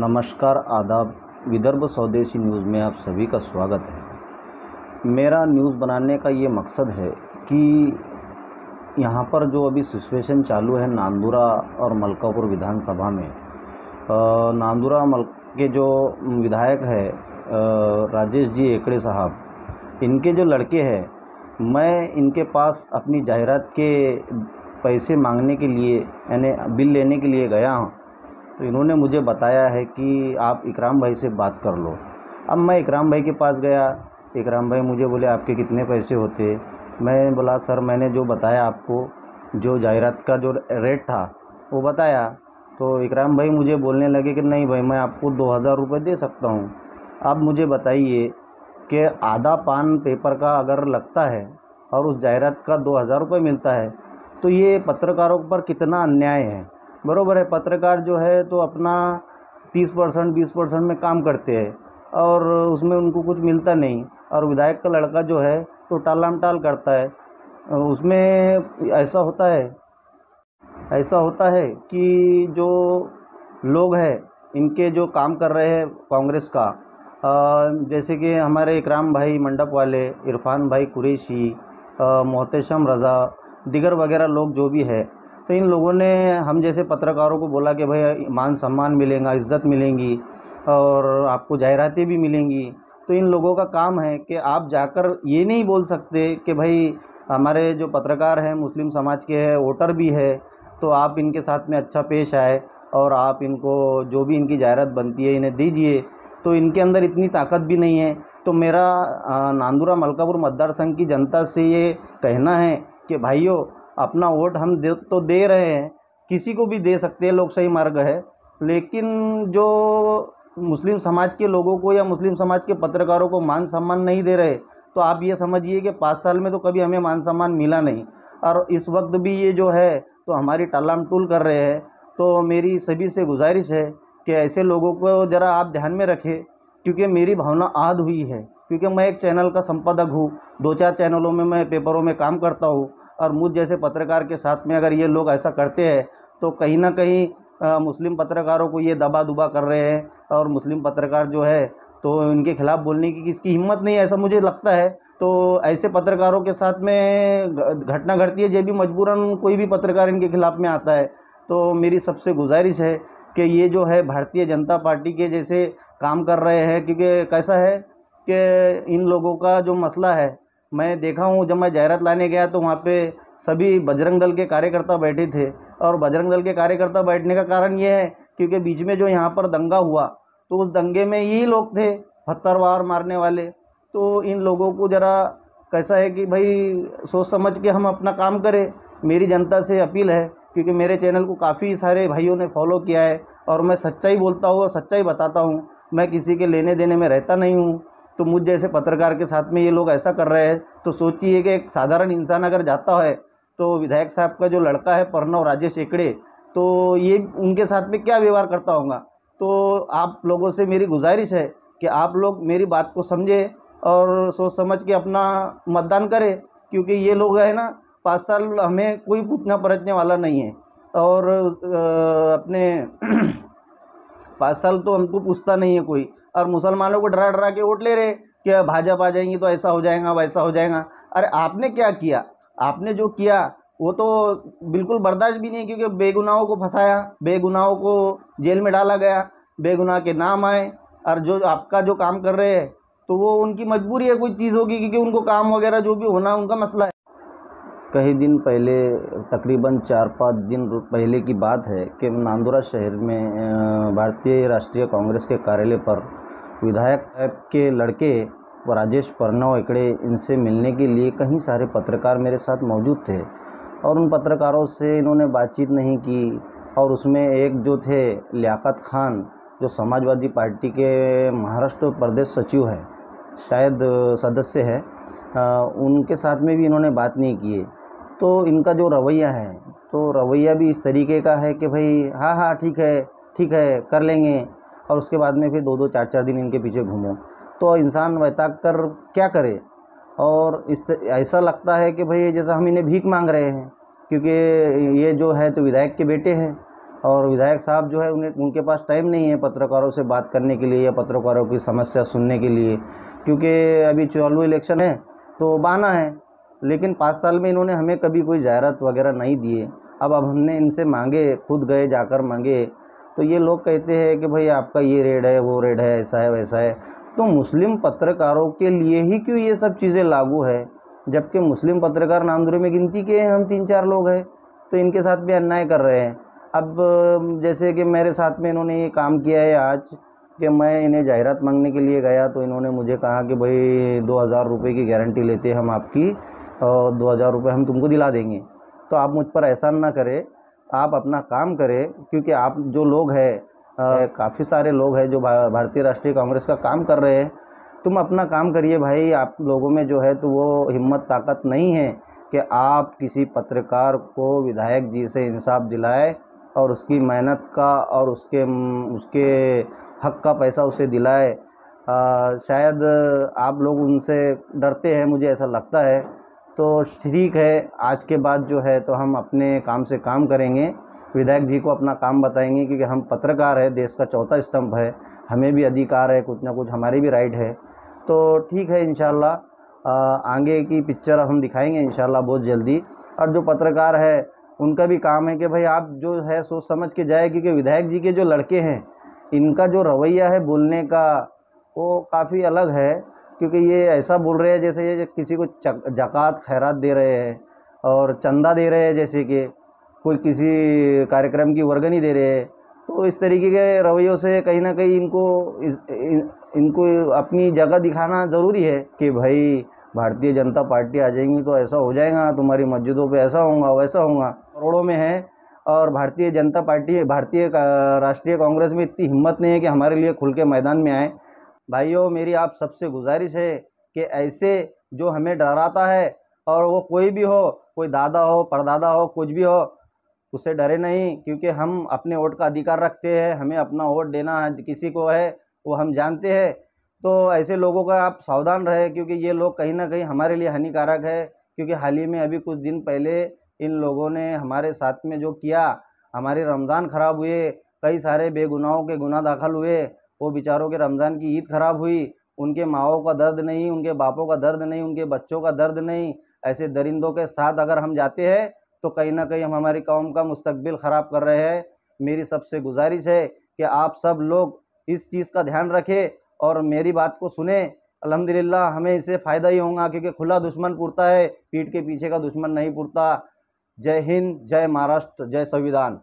नमस्कार, आदाब। विदर्भ स्वदेशी न्यूज़ में आप सभी का स्वागत है। मेरा न्यूज़ बनाने का ये मकसद है कि यहाँ पर जो अभी सिचुएशन चालू है नांदुरा और मलकापुर विधानसभा में, नांदुरा के जो विधायक है राजेश जी एकड़े साहब, इनके जो लड़के हैं, मैं इनके पास अपनी जायरात के पैसे मांगने के लिए यानी बिल लेने के लिए गया हूँ। तो इन्होंने मुझे बताया है कि आप इकराम भाई से बात कर लो। अब मैं इकराम भाई के पास गया। इकराम भाई मुझे बोले आपके कितने पैसे होते। मैं बोला सर मैंने जो बताया आपको, जो जायरात का जो रेट था वो बताया। तो इकराम भाई मुझे बोलने लगे कि नहीं भाई मैं आपको 2000 रुपये दे सकता हूँ। अब मुझे बताइए कि आधा पान पेपर का अगर लगता है और उस जायरात का 2000 रुपये मिलता है तो ये पत्रकारों पर कितना अन्याय है। बरोबर है, पत्रकार जो है तो अपना 30% 20% में काम करते हैं और उसमें उनको कुछ मिलता नहीं, और विधायक का लड़का जो है तो टालमटाल करता है। उसमें ऐसा होता है कि जो लोग हैं इनके जो काम कर रहे हैं कांग्रेस का, जैसे कि हमारे इकराम भाई मंडप वाले, इरफान भाई कुरैशी, मोहतशम रज़ा, दिगर वगैरह लोग जो भी है, तो इन लोगों ने हम जैसे पत्रकारों को बोला कि भाई मान सम्मान मिलेगा, इज़्ज़त मिलेंगी और आपको जायरातें भी मिलेंगी। तो इन लोगों का काम है कि आप जाकर ये नहीं बोल सकते कि भाई हमारे जो पत्रकार हैं मुस्लिम समाज के हैं, वोटर भी है, तो आप इनके साथ में अच्छा पेश आए और आप इनको जो भी इनकी जायरात बनती है इन्हें दीजिए। तो इनके अंदर इतनी ताकत भी नहीं है। तो मेरा नांदुरा मलकापुर मतदार संघ की जनता से ये कहना है कि भाइयों, अपना वोट हम दे रहे हैं, किसी को भी दे सकते हैं, लोकशाही मार्ग है, लेकिन जो मुस्लिम समाज के लोगों को या मुस्लिम समाज के पत्रकारों को मान सम्मान नहीं दे रहे, तो आप ये समझिए कि 5 साल में तो कभी हमें मान सम्मान मिला नहीं, और इस वक्त भी ये जो है तो हमारी टालमटोल कर रहे हैं। तो मेरी सभी से गुजारिश है कि ऐसे लोगों को ज़रा आप ध्यान में रखें, क्योंकि मेरी भावना आहत हुई है, क्योंकि मैं एक चैनल का संपादक हूँ, 2-4 चैनलों में मैं पेपरों में काम करता हूँ, और मुझ जैसे पत्रकार के साथ में अगर ये लोग ऐसा करते हैं तो कहीं ना कहीं मुस्लिम पत्रकारों को ये दबा दुबा कर रहे हैं, और मुस्लिम पत्रकार जो है तो इनके खिलाफ़ बोलने की किसकी हिम्मत नहीं है, ऐसा मुझे लगता है। तो ऐसे पत्रकारों के साथ में घटना घटती है, जब भी मजबूरन कोई भी पत्रकार इनके खिलाफ़ में आता है। तो मेरी सबसे गुजारिश है कि ये जो है भारतीय जनता पार्टी के जैसे काम कर रहे हैं, क्योंकि कैसा है कि इन लोगों का जो मसला है, मैं देखा हूँ जब मैं जायरात लाने गया तो वहाँ पे सभी बजरंग दल के कार्यकर्ता बैठे थे, और बजरंग दल के कार्यकर्ता बैठने का कारण ये है क्योंकि बीच में जो यहाँ पर दंगा हुआ तो उस दंगे में यही लोग थे पत्थरवार मारने वाले। तो इन लोगों को ज़रा कैसा है कि भाई सोच समझ के हम अपना काम करें। मेरी जनता से अपील है, क्योंकि मेरे चैनल को काफ़ी सारे भाइयों ने फॉलो किया है और मैं सच्चाई बोलता हूँ और सच्चाई बताता हूँ, मैं किसी के लेने देने में रहता नहीं हूँ। तो मुझ जैसे पत्रकार के साथ में ये लोग ऐसा कर रहे हैं तो सोचिए कि एक साधारण इंसान अगर जाता है तो विधायक साहब का जो लड़का है प्रणव राजेश एकड़े, तो ये उनके साथ में क्या व्यवहार करता होगा। तो आप लोगों से मेरी गुजारिश है कि आप लोग मेरी बात को समझें और सोच समझ के अपना मतदान करें, क्योंकि ये लोग है ना 5 साल हमें कोई पूछना परखने वाला नहीं है, और अपने 5 साल तो हमको पूछता नहीं है कोई, और मुसलमानों को डरा डरा के वोट ले रहे कि भाजपा आ जाएंगी तो ऐसा हो जाएगा वैसा हो जाएगा। अरे आपने क्या किया? आपने जो किया वो तो बिल्कुल बर्दाश्त भी नहीं है, क्योंकि बेगुनाहों को फंसाया, बेगुनाहों को जेल में डाला गया, बेगुनाह के नाम आए, और जो आपका जो काम कर रहे हैं तो वो उनकी मजबूरी है, कोई चीज़ होगी, क्योंकि उनको काम वगैरह जो भी होना उनका मसला है। कई दिन पहले, तकरीबन 4-5 दिन पहले की बात है कि नांदुरा शहर में भारतीय राष्ट्रीय कांग्रेस के कार्यालय पर विधायक साहब के लड़के राजेश प्रणव एकड़े, इनसे मिलने के लिए कई सारे पत्रकार मेरे साथ मौजूद थे, और उन पत्रकारों से इन्होंने बातचीत नहीं की। और उसमें एक जो थे लियाकत खान, जो समाजवादी पार्टी के महाराष्ट्र प्रदेश सचिव है, शायद सदस्य है, उनके साथ में भी इन्होंने बात नहीं की है। तो इनका जो रवैया है, तो रवैया भी इस तरीके का है कि भाई हाँ हाँ ठीक है कर लेंगे, और उसके बाद में फिर 2-2 4-4 दिन इनके पीछे घूमो। तो इंसान बहता कर क्या करे, और ऐसा लगता है कि भाई जैसा हम इन्हें भीख मांग रहे हैं, क्योंकि ये जो है तो विधायक के बेटे हैं, और विधायक साहब जो है उनके पास टाइम नहीं है पत्रकारों से बात करने के लिए या पत्रकारों की समस्या सुनने के लिए, क्योंकि अभी चालू इलेक्शन है तो बहाना है। लेकिन 5 साल में इन्होंने हमें कभी कोई जायरात वगैरह नहीं दिए। अब हमने इनसे मांगे, खुद गए जाकर मांगे, तो ये लोग कहते हैं कि भाई आपका ये रेड है, वो रेड है, ऐसा है वैसा है। तो मुस्लिम पत्रकारों के लिए ही क्यों ये सब चीज़ें लागू है, जबकि मुस्लिम पत्रकार नांदुरे में गिनती के हैं, हम 3-4 लोग हैं, तो इनके साथ भी अन्याय कर रहे हैं। अब जैसे कि मेरे साथ में इन्होंने ये काम किया है आज कि मैं इन्हें जाहिरात मांगने के लिए गया, तो इन्होंने मुझे कहा कि भाई 2000 रुपये की गारंटी लेते हम आपकी, और 2000 रुपये हम तुमको दिला देंगे। तो आप मुझ पर एहसान ना करें, आप अपना काम करें, क्योंकि आप जो लोग हैं, काफ़ी सारे लोग हैं जो भारतीय राष्ट्रीय कांग्रेस का काम कर रहे हैं। तुम अपना काम करिए भाई, आप लोगों में जो है तो वो हिम्मत ताकत नहीं है कि आप किसी पत्रकार को विधायक जी से इंसाफ दिलाए और उसकी मेहनत का और उसके हक का पैसा उसे दिलाए। शायद आप लोग उनसे डरते हैं, मुझे ऐसा लगता है। तो ठीक है, आज के बाद जो है तो हम अपने काम से काम करेंगे, विधायक जी को अपना काम बताएंगे, क्योंकि हम पत्रकार है, देश का चौथा स्तंभ है, हमें भी अधिकार है, कुछ ना कुछ हमारी भी राइट है। तो ठीक है, इंशाल्लाह आगे की पिक्चर हम दिखाएंगे इंशाल्लाह बहुत जल्दी। और जो पत्रकार है उनका भी काम है कि भाई आप जो है सोच समझ के जाए, क्योंकि विधायक जी के जो लड़के हैं इनका जो रवैया है बोलने का वो काफ़ी अलग है। क्योंकि ये ऐसा बोल रहे हैं जैसे ये किसी को ज़कात खैरात दे रहे हैं और चंदा दे रहे हैं, जैसे कि कोई किसी कार्यक्रम की वर्गनी दे रहे हैं। तो इस तरीके के रवैयों से कहीं ना कहीं इनको अपनी जगह दिखाना ज़रूरी है कि भाई भारतीय जनता पार्टी आ जाएंगी तो ऐसा हो जाएगा, तुम्हारी मस्जिदों पे ऐसा होगा वैसा होगा, करोड़ों में है। और भारतीय जनता पार्टी, राष्ट्रीय कांग्रेस में इतनी हिम्मत नहीं है कि हमारे लिए खुल के मैदान में आए। भाइयों, मेरी आप सबसे गुजारिश है कि ऐसे जो हमें डराता है, और वो कोई भी हो, कोई दादा हो, परदादा हो, कुछ भी हो, उससे डरे नहीं, क्योंकि हम अपने वोट का अधिकार रखते हैं। हमें अपना वोट देना किसी को है वो हम जानते हैं। तो ऐसे लोगों का आप सावधान रहे, क्योंकि ये लोग कहीं ना कहीं हमारे लिए हानिकारक है। क्योंकि हाल ही में अभी कुछ दिन पहले इन लोगों ने हमारे साथ में जो किया, हमारे रमज़ान ख़राब हुए, कई सारे बेगुनाहों के गुनाह दाखिल हुए, वो बेचारों के रमज़ान की ईद ख़राब हुई, उनके माओं का दर्द नहीं, उनके बापों का दर्द नहीं, उनके बच्चों का दर्द नहीं। ऐसे दरिंदों के साथ अगर हम जाते हैं तो कहीं ना कहीं हम हमारी कौम का मुस्तकबिल ख़राब कर रहे हैं। मेरी सबसे गुजारिश है कि आप सब लोग इस चीज़ का ध्यान रखें और मेरी बात को सुने। अल्हम्दुलिल्लाह हमें इससे फ़ायदा ही होगा, क्योंकि खुला दुश्मन पुरता है, पीठ के पीछे का दुश्मन नहीं पुरता। जय हिंद, जय महाराष्ट्र, जय संविधान।